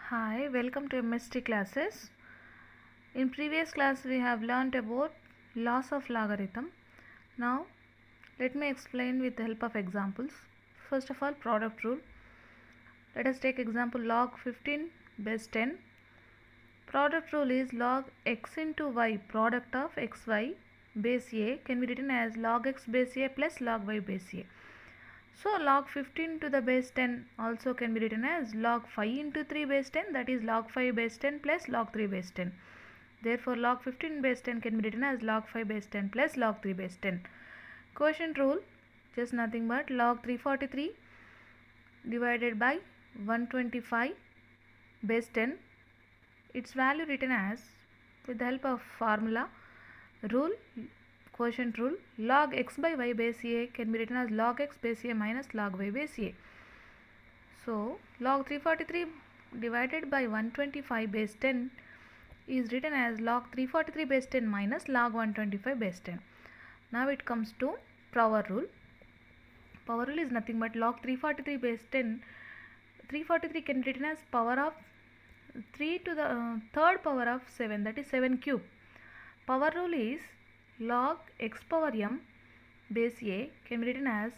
Hi, welcome to MST classes. In previous class we have learnt about laws of logarithm. Now let me explain with the help of examples. First of all, product rule. Let us take example log 15 base 10. Product rule is log x into y, product of xy base a can be written as log x base a plus log y base a. So log 15 to the base 10 also can be written as log 5 into 3 base 10, that is log 5 base 10 plus log 3 base 10. Therefore log 15 base 10 can be written as log 5 base 10 plus log 3 base 10. Quotient rule, just nothing but log 343 divided by 125 base 10. Its value written as, with the help of formula rule, quotient rule, log x by y base a can be written as log x base a minus log y base a. So log 343 divided by 125 base 10 is written as log 343 base 10 minus log 125 base 10. Now it comes to power rule. Power rule is nothing but log 343 base 10. 343 can be written as power of 3 to the third power of 7, that is 7 cube. Power rule is log x power m base a can be written as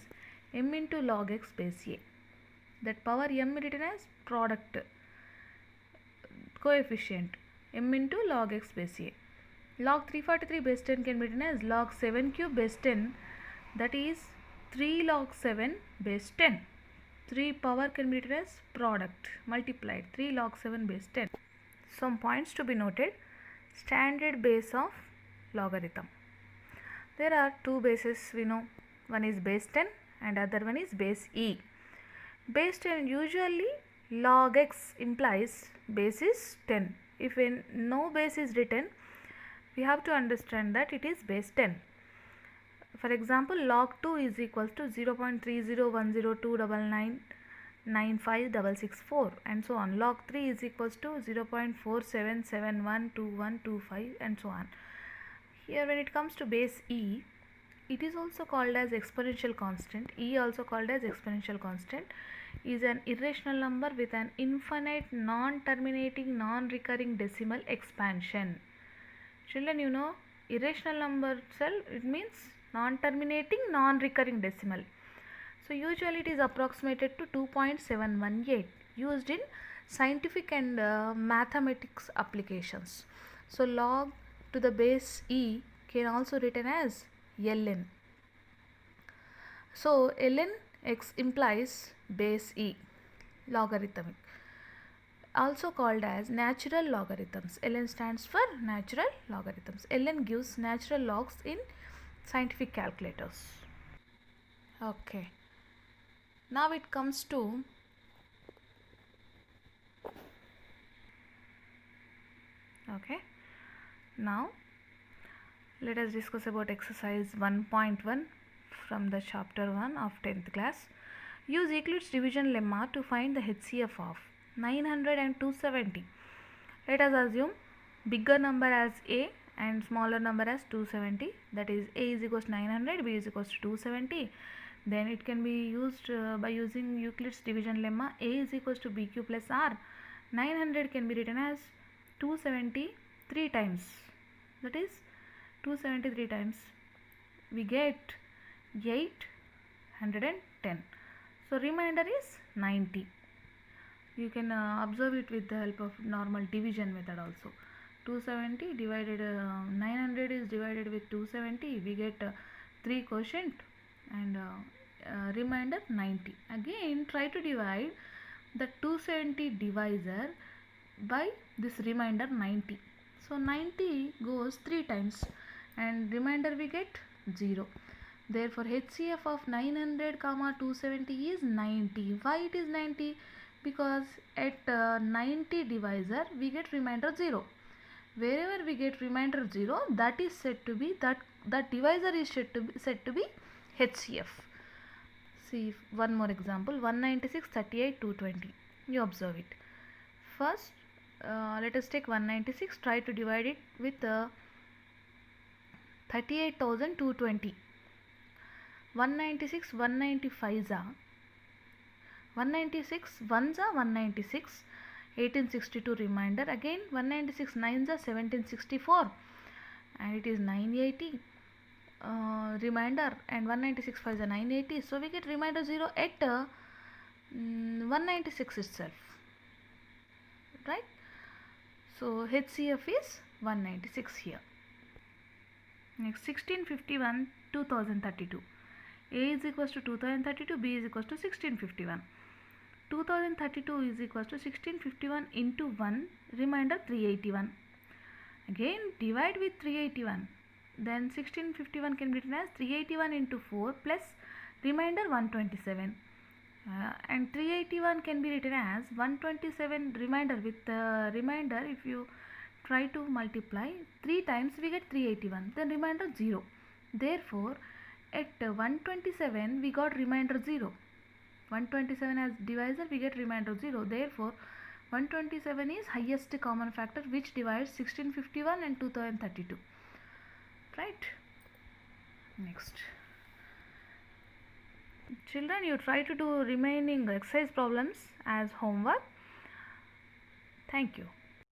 m into log x base a. That power m written as product coefficient m into log x base a. Log 343 base 10 can be written as log 7 cube base 10, that is 3 log 7 base 10. 3 power can be written as product multiplied 3 log 7 base 10. Some points to be noted. Standard base of logarithm. There are two bases we know. One is base 10 and other one is base e. Base 10 usually log x implies base is 10. If no base is written, we have to understand that it is base 10. For example, log 2 is equals to 0.3010299566 and so on. Log 3 is equals to 0.47712125 and so on. Here when it comes to base e, it is also called as exponential constant. E also called as exponential constant is an irrational number with an infinite non-terminating non-recurring decimal expansion. Children, you know irrational number itself, it means non-terminating non-recurring decimal. So usually it is approximated to 2.718 used in scientific and mathematics applications. So log to the base e can also written as ln. So ln x implies base e, logarithmic, also called as natural logarithms. Ln stands for natural logarithms. Ln gives natural logs in scientific calculators. Okay, now it comes to now let us discuss about exercise 1.1 from the chapter 1 of 10th class. Use Euclid's division lemma to find the HCF of 900 and 270. Let us assume bigger number as a and smaller number as 270, that is a is equals to 900, b is equals to 270. Then it can be used by using Euclid's division lemma. A is equals to bq plus r. 900 can be written as 270 3 times, that is 273 times we get 810. So remainder is 90. You can observe it with the help of normal division method also. 270 divided 900 is divided with 270, we get 3 quotient and remainder 90. Again try to divide the 270 divisor by this remainder 90. So 90 goes 3 times and remainder we get 0. Therefore HCF of 900 comma 270 is 90. Why it is 90? Because at 90 divisor we get remainder 0. Wherever we get remainder 0, that is said to be that divisor is said to be HCF. See one more example, 196 38 220. You observe it. First let us take 196, try to divide it with 38,220. 196 195 za 196 1s are 196. 1862 remainder. Again 196 9s are 1764 and it is 980 remainder, and 196 5s are 980, so we get remainder 0 at 196 itself, right? So HCF is 196 here. Next 1651 2032. A is equals to 2032, B is equals to 1651. 2032 is equals to 1651 into 1, remainder 381. Again divide with 381, then 1651 can be written as 381 into 4 plus remainder 127, and 381 can be written as 127 remainder with remainder. If you try to multiply 3 times, we get 381, then remainder 0. Therefore at 127 we got remainder 0. 127 as divisor, we get remainder 0. Therefore 127 is highest common factor which divides 1651 and 2032, right? Next, children, you try to do remaining exercise problems as homework. Thank you.